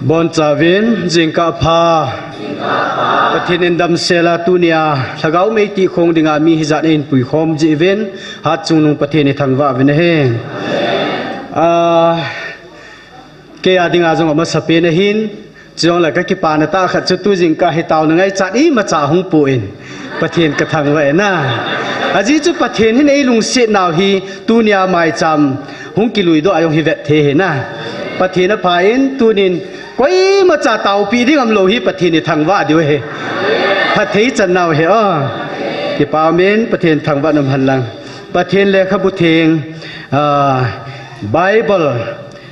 Bon Chavin Jingka Pha Pathin Dam Sela Tunia Thagau Mei Ti Khong Dinga Mi Hizat In Pui Khom Jiven Hat Chung Nung Pathin Thangwa Vin He Ke Adinga Jong Ama Sape Na Hin Jong La Ka Ki Pa Na Ta Khat Chu Tu Jingka He Taw Na Ngai Chat I Ma Cha Hung Pu In Pathin Ka Thangwa Na Aji Chu Pathin Hin Ei Lung Se Naw Hi Tunia Mai Cham Hung Kilui Do Ayong Hi Vet The He Na Pathin A Pha In Tunin Quay mà trả tàu pi đi ngầm lầu hi bát thiên thằng vợ điều he, bát thấy chân nào he thì bảo men bát thiên thằng vợ nằm hành lang, bát thiên lệ khắp bút thiên Bible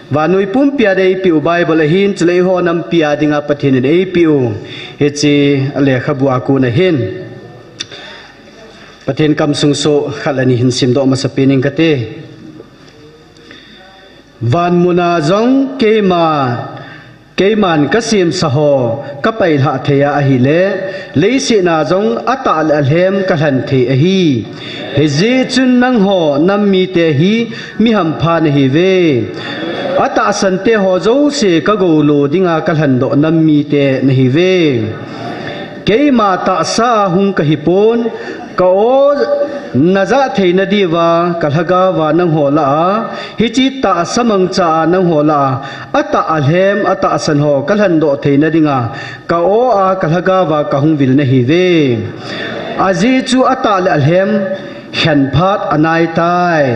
và nuôi pum pia đây piu Bible hin chỉ lấy ho nằm pia đi ngap bát thiên đây piu, hết chỉ lệ khắp bua aku na hin, bát thiên cầm sung so khát là ni hin sim do mà sắp pening kate, van muna zong ke ma Keiman kasim saho kapai ha theya ahile leisi na jong ata alhem kalhan the ahi hezi chun nang ho nammi te hi mi ham phan hi ve ata sante ho zo se ka go lo dinga kalhan do nammi te nahi ve keima ta sa hung ka hipon ka o naza theina diwa kalhaga wa nang hola hichi ta samang cha nang hola ata alhem ata san ho kalhan do theina dinga ka o a kalhaga wa ka hung vil na hi ve aji chu ata alhem khan phat anai tai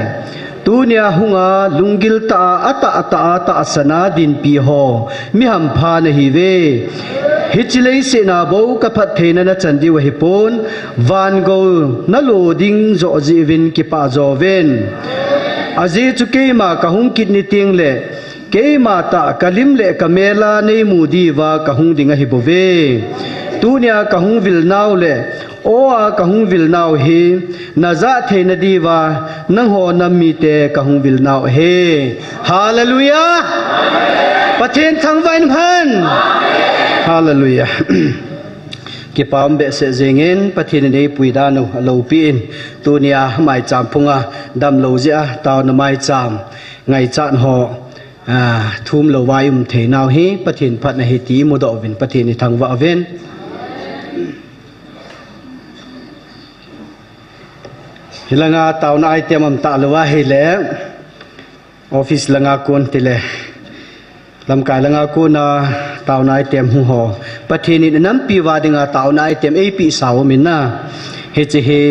tunia hunga lungil ta ata asana din pi ho mi ham pha na hi ve Hichilei se na bo ka phat theina na chandi wa hipon van go na loading zo jivin ki pa zo ven aji chu ke ma ka hung kit ni ting le ke ma ta kalim le kamela nei mu di wa ka hung dinga hi bove tunia ka hung vil naw le o a ka hung vil naw hi na za theina di wa nang ho nammi te ka hung vil naw he hallelujah pathen thangwain phan Hallelujah. Kipam be se zengin pathin nei puida no lo pin tunia mai cham phunga dam lo ja taw na mai cham ngai chan ho thum lo waium the naw hi pathin phat na hi ti mu do vin pathin ni thangwa ven hilanga taw na item am ta lo wa hi le office langa kon tile lam kai langa ko na taw na item hu ho pathini nam pi wa dinga taw na item ap saw min na he che he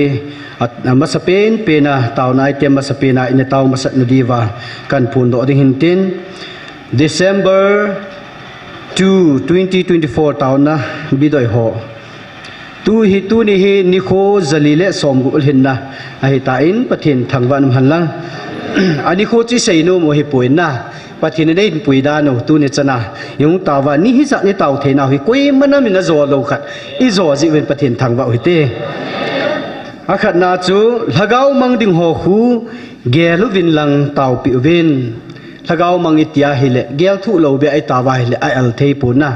masapen pe na taw na item masapena in taw masat nu diwa kan pun do ding hintin December 2 2024 taw na bidoi ho tu ni hi ni kho zalile som gu hin na ai ta in pathin thangwan han lang ani kho chi sei no mo hi poin na pathin nei puida no tu ni chana yung tawa ni hi sa ni taw the na hi koi mana min zo lo khat I zo ji wen pathin thangwa hoite akhat na chu lagau mang ding ho khu gelu win lang taw pi win lagau mang itia hi le gel thu lo be ai tawa hi le ai al thei pu na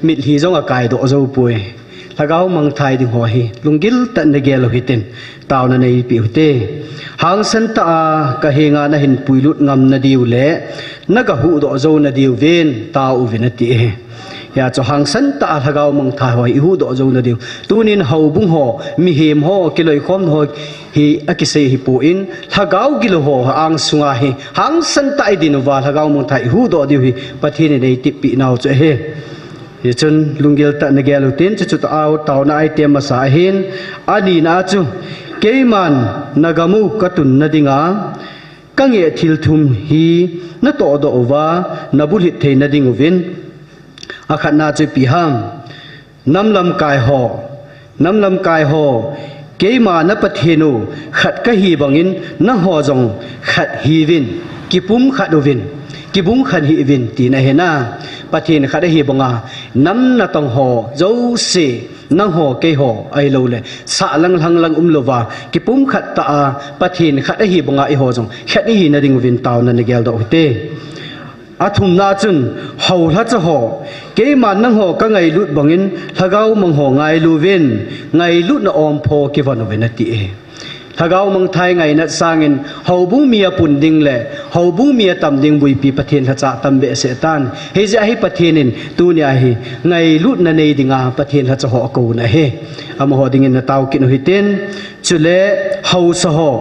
mit hi zong a kai do zo pui lagau mang thai ding ho hi lungil tan na gel hi ten taw na nei pi hote hang san ta ka henga na hin puilut ngam na diu le naga hu do zo na diu ven taw vin ati ya cho hang san ta lagau mang thai hoi hu do zo na diu tunin hau bung ho mi hem ho kiloi khom ho hi akise hi pu in lagau gilo ho ang sunga hi hang san ta idin wa lagau mang thai hu do diu hi pathini nei tipi naw che he chun lungil ta na gelu tin chu ta au taw na item masa hin ani na chu keiman nagamu katun na dinga kange thil thum hi na to do wa na bul hit thein na ding win akhat na chu pi ham namlam kai ho keima na pathenu khat ka hi bangin na ho jong khat hi win kipum khat win kibung khan hi win ti na hena pathin khat hi bonga nam na tong ho zo se nang ho ke ho ai lo le sa lang umlova kipum khat ta pathin khat hi bonga I ho jong khat hi na ding win taw na ne gel do te athum na chun ho la cha ho ke man nang ho ka ngai lut bangin lagau mang ho ngai lu win ngai lut na om pho ke van wen ti thagau mang thai ngai na sangin hobu mia punding le hobu mia tamding bui pi pathian ha cha tambe setan he ja hi pathienin tu nia hi ngai lut na nei dinga pathian ha cha ho ko na he am ho dingin na taw kin hitin chule ho sa ho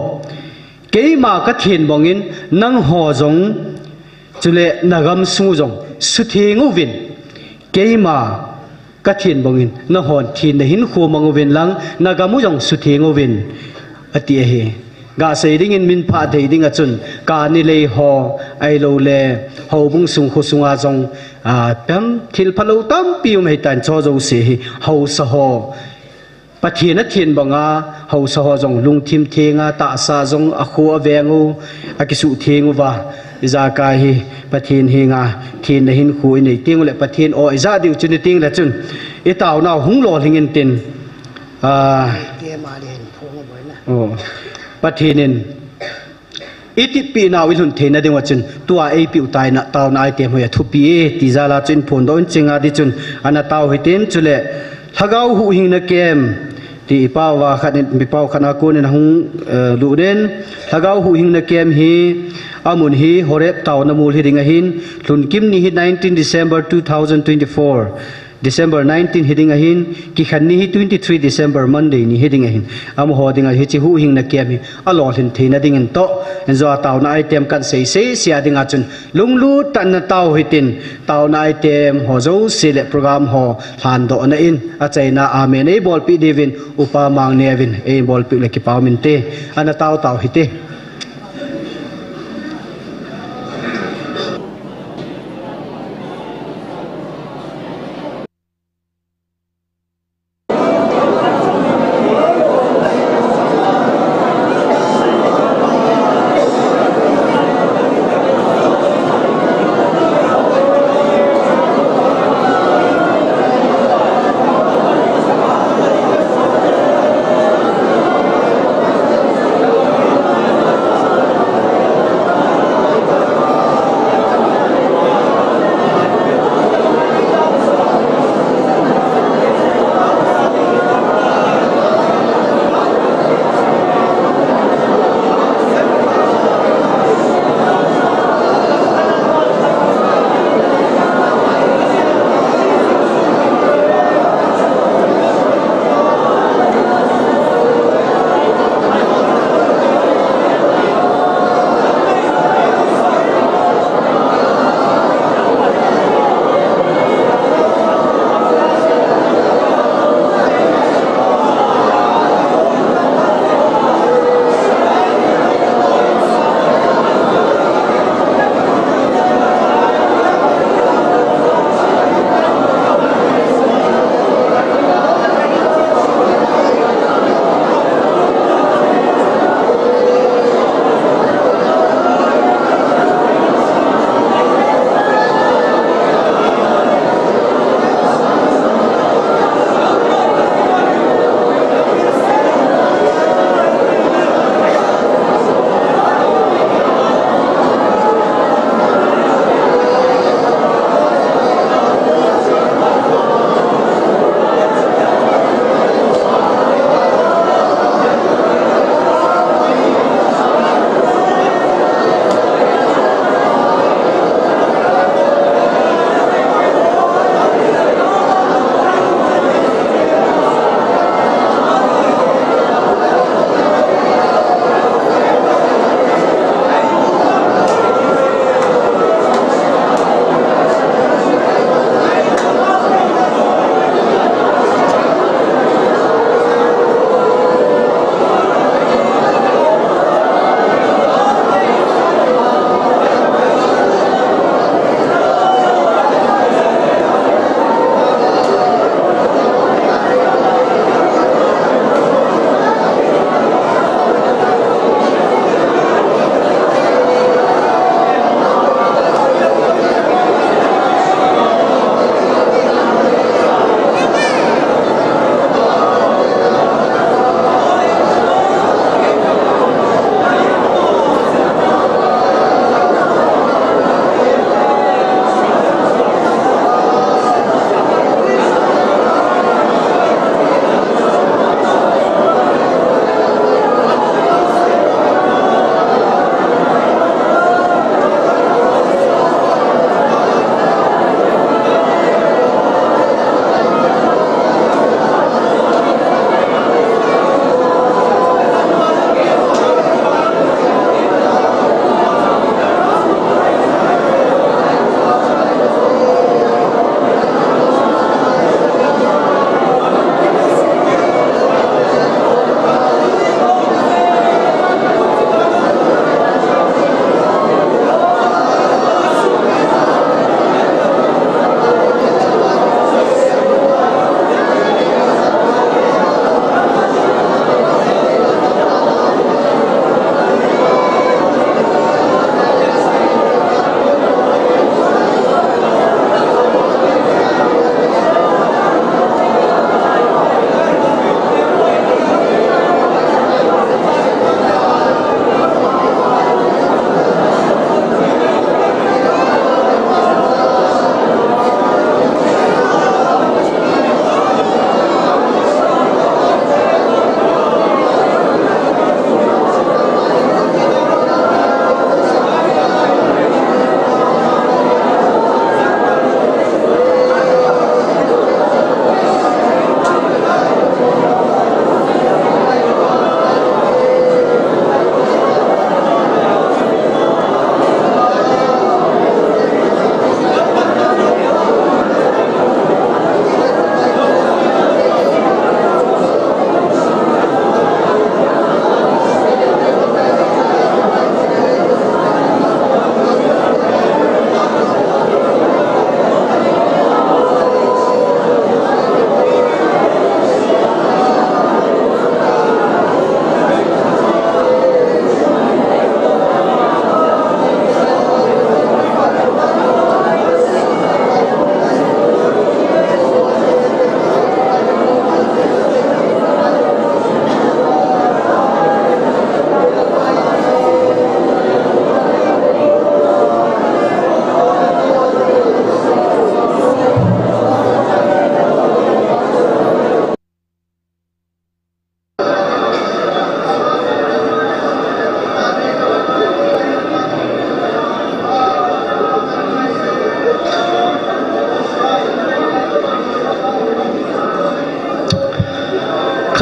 keima ka thien bongin nang ho jong chule nagam su jong su thingu vin keima ka thien bongin na hon thin na hin khu mangwin lang nagamu jong su thingu vin ati he ga sei ding in min pha thei ding a chun ka ni le ho ai lo le ho bung sung khu sunga jong pam thil phalo tam pium hei tan cho jo se hi ho sa ho pathian a thien banga ho sa ho jong lung thim thenga ta sa jong a khu awengu akisu thengu wa iza ka hi pathian hi nga thin na hin khu nei ting le pathian o iza diu chun ting la chun i taw na hung lo hingin tin oh pathinin iti pi na wilun thena ding wachin tua ai pi utai na taw na ai te hoya thupi ti zala chin phon don chinga di chun ana taw hitin chule thagau hu hing na kem ti pawa khan mi paw khana ko ne hung lu den thagau hu hing na kem hi amun hi horep taw na mul hi ringa hin lun kim ni hi 19 December 2024 December 19 heading ahin ki khanni hi 23 December Monday ni heading ahin am hoding a hi chi hu hing na kem hi alo hin theina ding en to en zo taw na item kan sei sei sia ding a chun lunglu tan na taw hitin taw na item ho zo sele program ho han do na in a chaina amen ei bol pi devin upa mang nevin ei bol pi le ki paw min te ana taw taw hite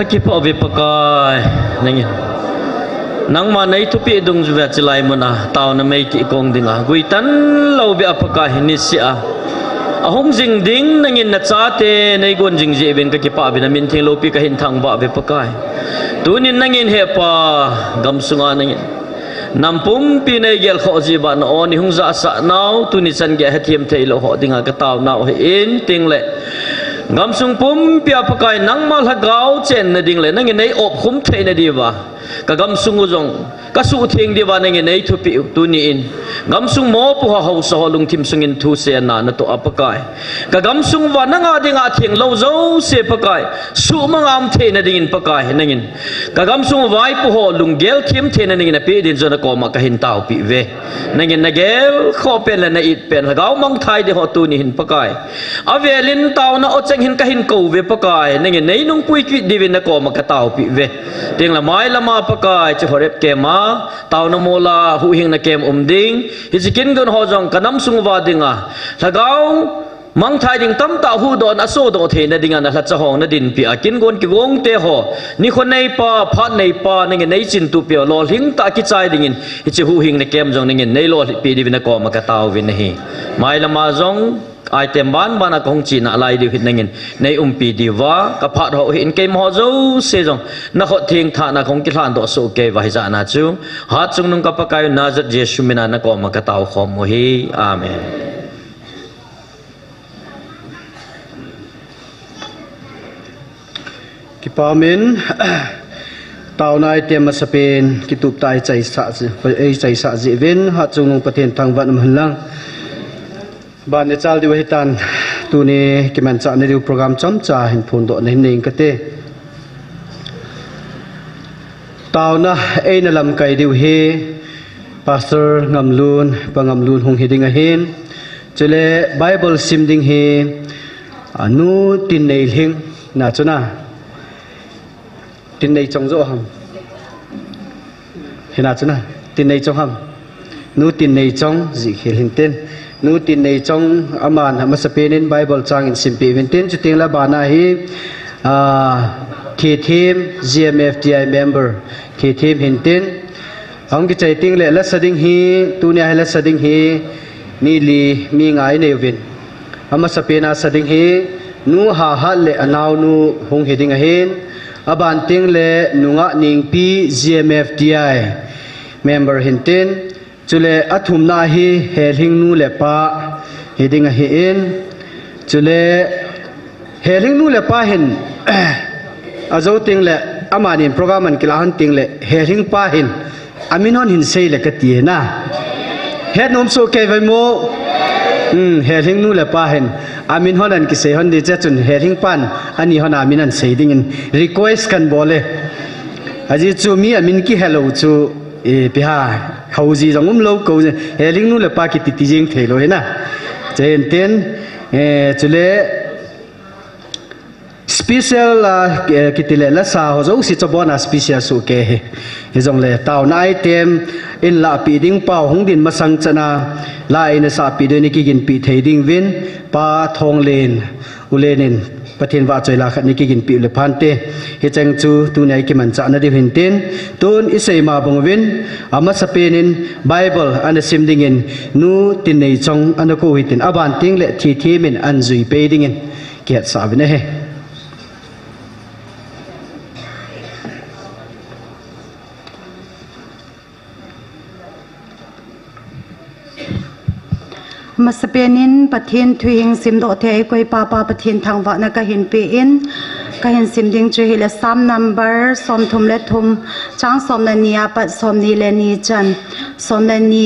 khắc kịp họ về bậc ai này nang mà này thupi dung về chỉ lại mà na tao na mấy kỹ công đi ngà gui tan lâu về bậc ai hình xịa hong jing ding nangin na chate nei gon jing je ben ka ki pa bin min thing lo pi ka hin thang ba ve pakai tunin nangin he pa gam sunga nangin nampum pi nei gel kho ji ba na oni hung za sa nau tuni san ge hathiam thei lo ho dinga ka taw nau he in ting le ngam sung pum pia pakai nang mal ha gau chen na ding le nangin nei op khum thei na diwa ka gam sung uzong ka su thing diwa nangin nei thu pi tuni in gam sung mo pu ha ho so lung thim sungin thu se na na to apakai ka gam sung wa na nga dinga thing lo zo se pakai su mangam the na dingin pakai nangin ka gam sung vai pu ho lung gel thim the na ningin pe din zona ko ma ka hin taw pi ve nangin na gel kho pen la na it pen ha gau mang thai de ho tu ni hin pakai avelin taw na o cheng hin ka hin ko ve pakai nangin nei nung pui ki divin na ko ma ka taw pi ve ting la mai lama pakai che horep ke ma taw na mola hu hing na kem ding hizikin gon hojong kanam sungwa dinga lagau mang thai ding tam ta hu don aso do the na dinga na la cha hong na din pi akin gon ki gong te ho ni khon nei pa phat nei pa nge nei chin tu pi lo hing ta ki chai ding in hi hu hing na kem jong nge nei lo pi di na ko ma ka taw vin hi mai lama jong item ban bana kong chi na lai di hit nangin nei pi di wa ka phat ho hin ke mo zo se jong na kho thing tha na kong ki hlan do so ke wa ja na chu ha chung nung ka pakai nazat jesu mina na ko ma ka taw khom mo hi amen ki pamin taw na item ma sapen ki tup tai chai sa ji chai sa ji ven ha chung nung pathen thang van man lang ban ne chal di wahitan tu ni kiman cha ne program chom cha hin phun do ne ning ka te taw na e na lam kai diu he pastor ngamlun pangamlun hong hiding a hin chele bible sim ding he anu tin nei hing na chuna tin nei chong zo ham hina chuna tin nei chong ham nu tin nei chong ji khel hin ten nu tin nei chong aman ha masapenin bible chang in simpi vinten chuting la bana hi thi thim gmfti member thi thim hinten ang ki chaiting le la sading hi tu ne la sading hi ni li mi ngai ne vin amasapena sading hi nu ha ha le anaw nu hong heding a hin aban ting le nunga ning pi gmfti member hinten chule athum na hi heling nu le pa heding a hi in chule heling nu le pa hin azo ting le amanin program an kilahan ting le heling pa hin aminon hin sei le ka ti na het nom so ke vai mo heling nu le pa hin amin honan ki sei hon di cha chun heling pan ani hon amin an sei ding in request kan bole aji chu mi amin ki hello chu e piha khauji jongum lo ko heling nu le pa ki ti jing thelo he na chen ten chule special kitile la sa ho zo si chobona special su ke he jong le taw na item in la pi ding pau hong din masang chana la ina sa pi de ni ki gin pi thei ding win pa thong len ulenin pathin wa choi la khat ni ki gin pi le phan te he chang chu tu nei ki man cha na di hin ten tun isei ma bong win ama sapenin bible an sim ding in nu tin nei chong an ko hitin aban ting le thi thi min an zui pe ding in kiat sa bin he masapenin pathin thuing simdo the koi papa pathin thangwa na ka hin pe in ka hin simding chu hile sam number som thum le thum chang som na nia pat som ni le ni chan som na ni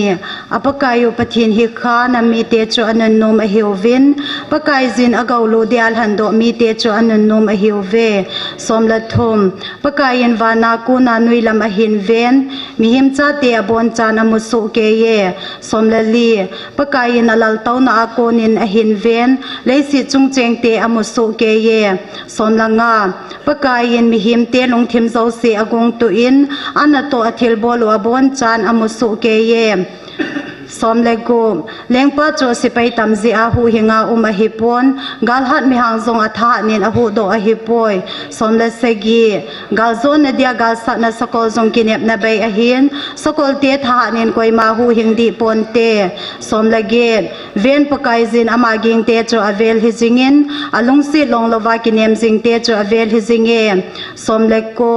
apakayu pathin hi kha na mi te chu anan nom a hiovin pakai zin agaw lu dial hando mi te chu anan nom a hiove som la thum pakayin wana ku na nui lam a hin ven mi him cha te abon chan amusu ke ye som la li pakayin lal tau na akonin a hin ven leisi chung cheng te amusu ke ye som la nga pakayin mi him te long thim zo se agong tu in anato athil bolu abon chan amusu ke ye som le gu lengpa cho sipai tamzi a hu hinga a hipon galhat mi hang zong atha nin a hu do a hipoi som le segi galzon na dia gal sa na sakol zong kinep na bay a hin sakol te tha nin koi ma hu hing di pon te som le ge ven pakai zin ama ging te cho avel hi jingin alung si long lova kinem jing te cho avel hi jinge som le ko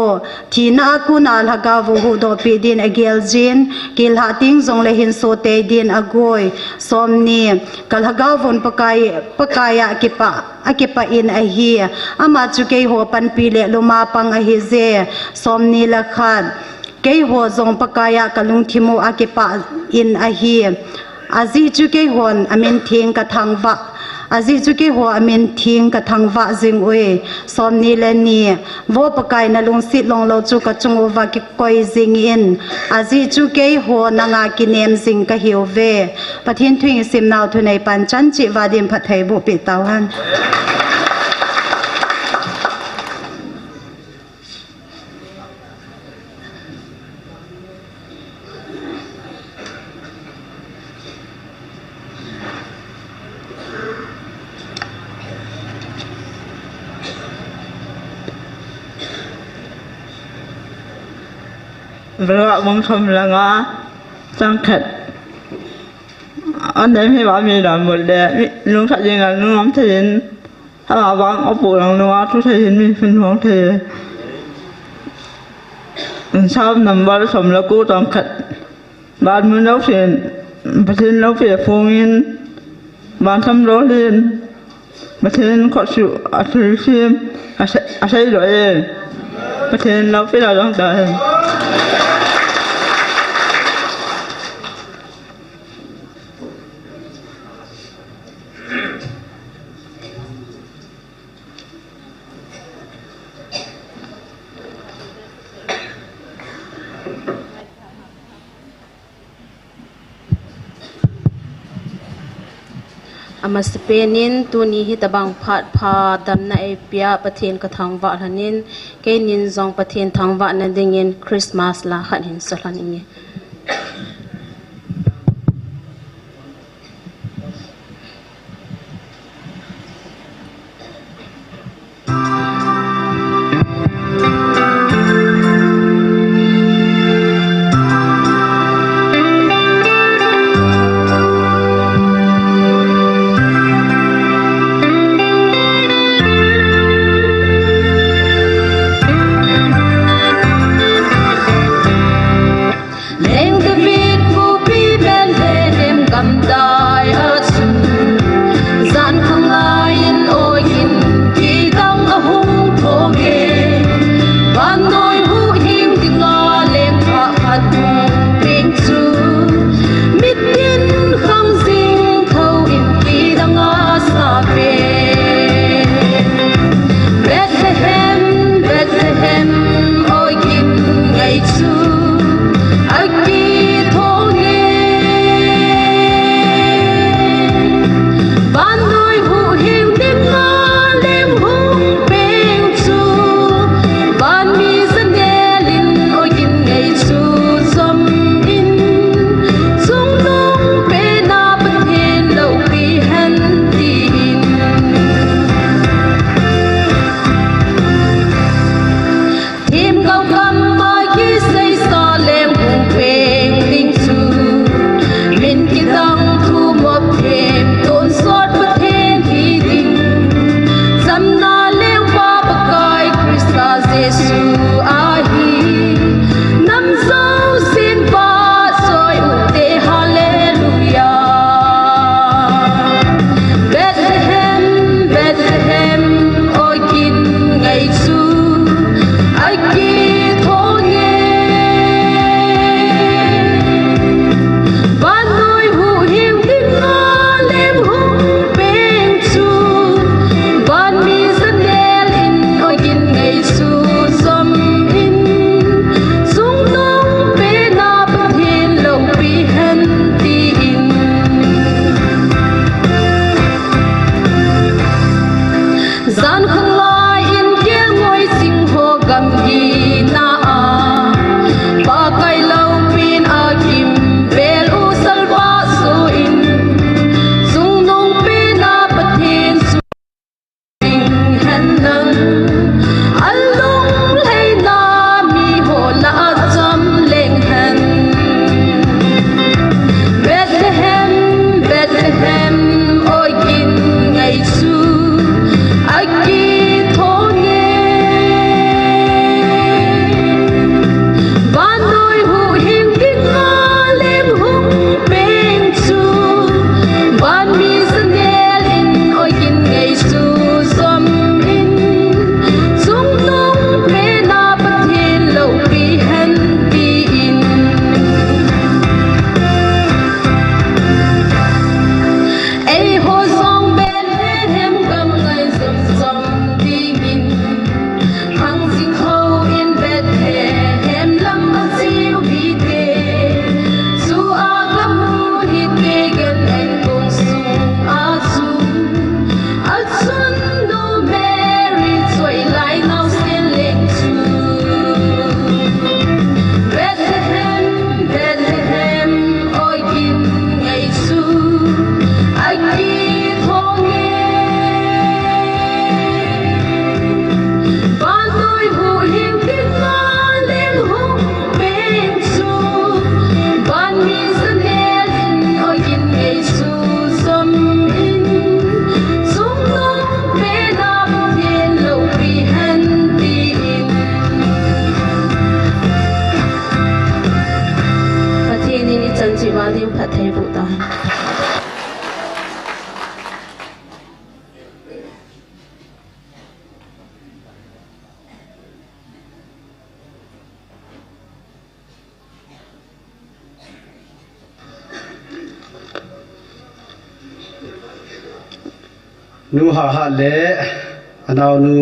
thina ku na laga vu hu do pi din agel jin kil ha ting zong le hin so te din agoi som ni kalhaga von pakaya akipa in a hi ama chu ke ho pan pi le luma pang a hi je som ni la khat ke ho zong pakaya kalung thimu akipa in a hi azi chu ke hon amin thing ka thangwa azi chu ke ho amin thing ka thangwa jing oi som ni le ni vo pakai na lung sit long lo chu ka chung wa ki koi jing in azi chu ke ho nanga ki nem jing ka hiu ve pathin thwing sim naw thu nei pan chan chi wa dim phathai bu pi taw han Vợ mong thầm là ngã tăng khật anh em hay bảo mình là một đề luôn thật gì là luôn lắm thìถ้าเราวางเอาปูหลังนัวทุกทีมีเป็นห่วงทีชอบนำบาลสมแล้วกู้ต้องขัดบาลมือเล่าเสียนประเทศเล่าเสียฟงยินบาลทำโรเลียนประเทศขอสุอาศัยเสียมอาศัยด้วยเองประเทศเราไปเราต้องการอามาสเปนินตัวนี้ฮิตบังพัดพาดำนาเอเปียประเทศกระทางวะหันินเกนินจงประเทศทางวะนันดิงินคริสต์มาสละขันหินสลันอิง nu ha le anau nu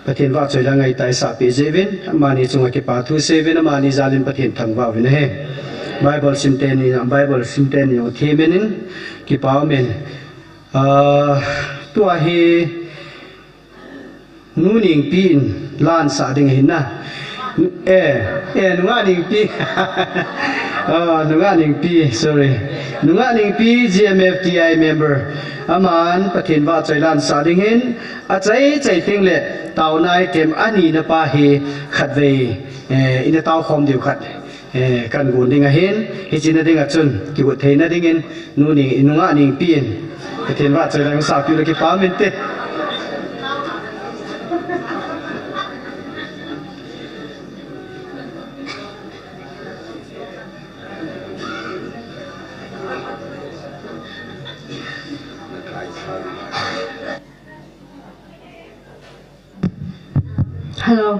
pathin wa choi la ngai tai sa pi jevin mani chunga ki pa thu sevin mani zalin pathin thangwa win he Bible simten ni o themenin ki pa men tua hi nu ning pin lan sa ding hin na nunga ning pi nunga ning pi sorry nunga ning pi GMFTI member aman pathin wa choi lan sa ding hin a chai ting le tau nai tem ani na pa hi khat ve ina tau khom diu khat kan gun ding a hin hi chin ding a chun ki bu thein na ding in nu ni nunga ning pin pathin wa choi lan sa pi le ki pa men te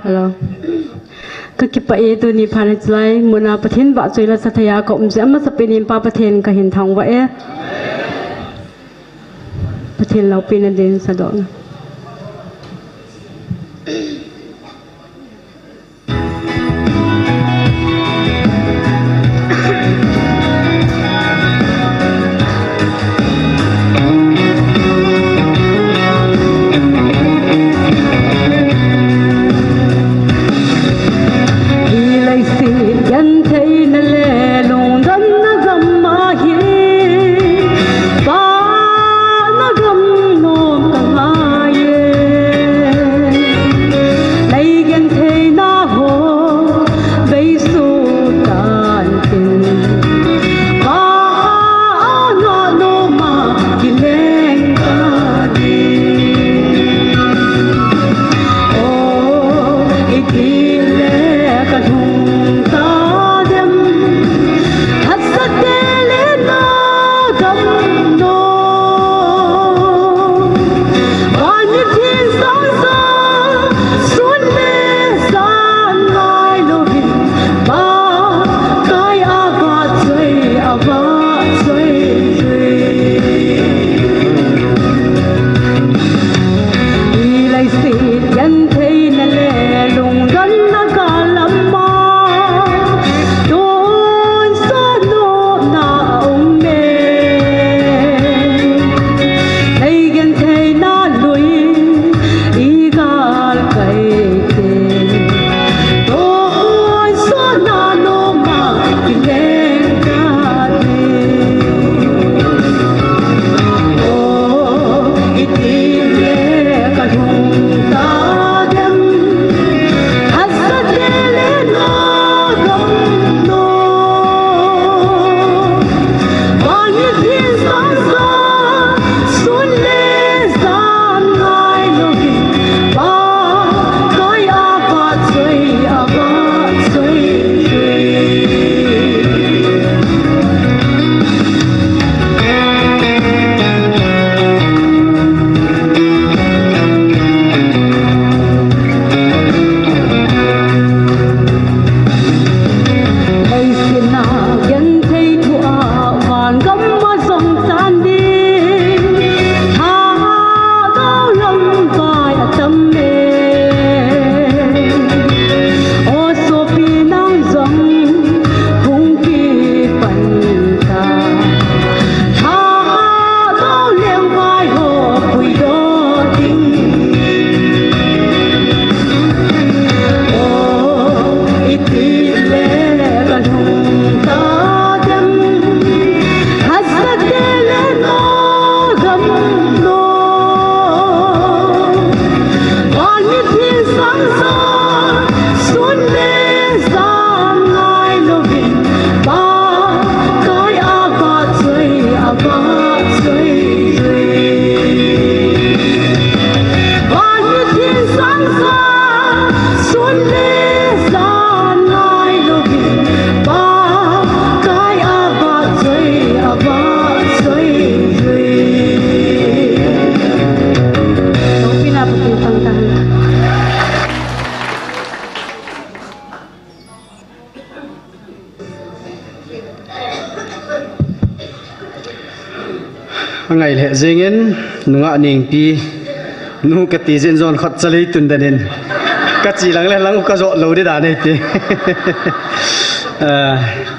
Hello. Kekipa itu ni panas lai muna pathin ba choi la sathaya ko umse amma sapinin pa pathin ka hin thang wa pathin lau pin den sa do ngày lệ dinh in nunga ning pi nu ka ti zen zon khat chali tun danin ka chi lang le lang ka zo lo de da nei ti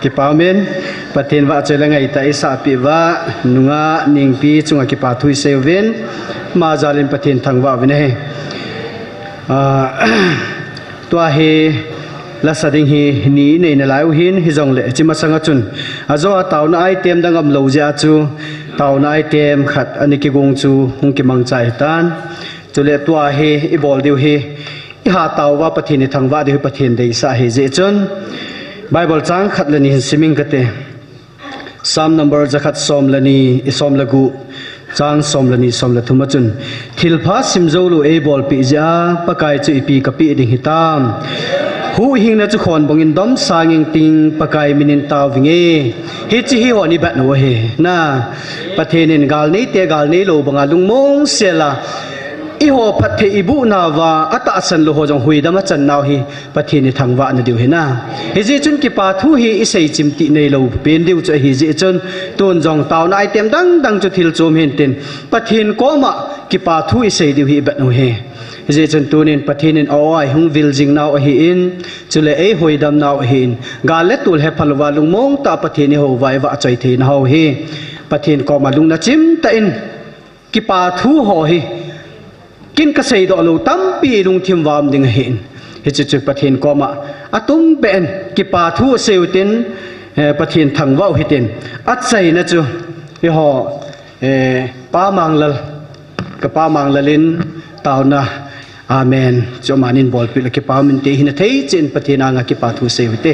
ki pamen pathin wa chela ngai ta isa pi wa nunga ning pi chunga ki pa thui seven ma zalin pathin thangwa vine he tua he la sading hi ni nei na lai hin hi jong le chima sanga chun azo taw na item dangam lo ja chu taw na item khat ani ki gong chu hung ki mang chai tan chule tua he I bol diu he I ha taw wa pathin ni thangwa de pathin dei sa he je chun bible chang khat lani siming kate psalm number zakhat som lani isom lagu chang som lani som la thuma chun thilpha simzo lu e bol pi ja pakai chu ipi kapi ding hitam hu hing na chu khon bongin dom sanging ting pakai minin taw vinge hi chi hi honi bat no he na pathenin gal nei te gal nei lo banga lungmong sela I ho pathe ibu na wa ata san lo ho jong hui dama chan naw hi pathini thangwa na diu he na hi ji chun ki pa thu hi isei chimti nei lo pen diu cha hi ji chun ton jong taw na item dang dang chu thil chom hen ten pathin ko ma ki pa thu isei diu hi bat no he je chun tunin pathinin oi hung vil jing naw hi in chule ei hoi dam naw hi in galet tul he phalwa lungmong ta pathini ho vai wa choi the na ho hi pathin ko ma lung na chim ta in ki pa thu ho hi kin ka sei do lo tam pi lung thim wam ding hin hi chu chu pathin ko ma atum ben ki pa thu seutin pathin thangwa hi ten at sei na chu hi ho pa manglal ka pa manglalin taw na amen cho manin bol pi la ki pa min te hin thei chen pathina nga ki pa thu seute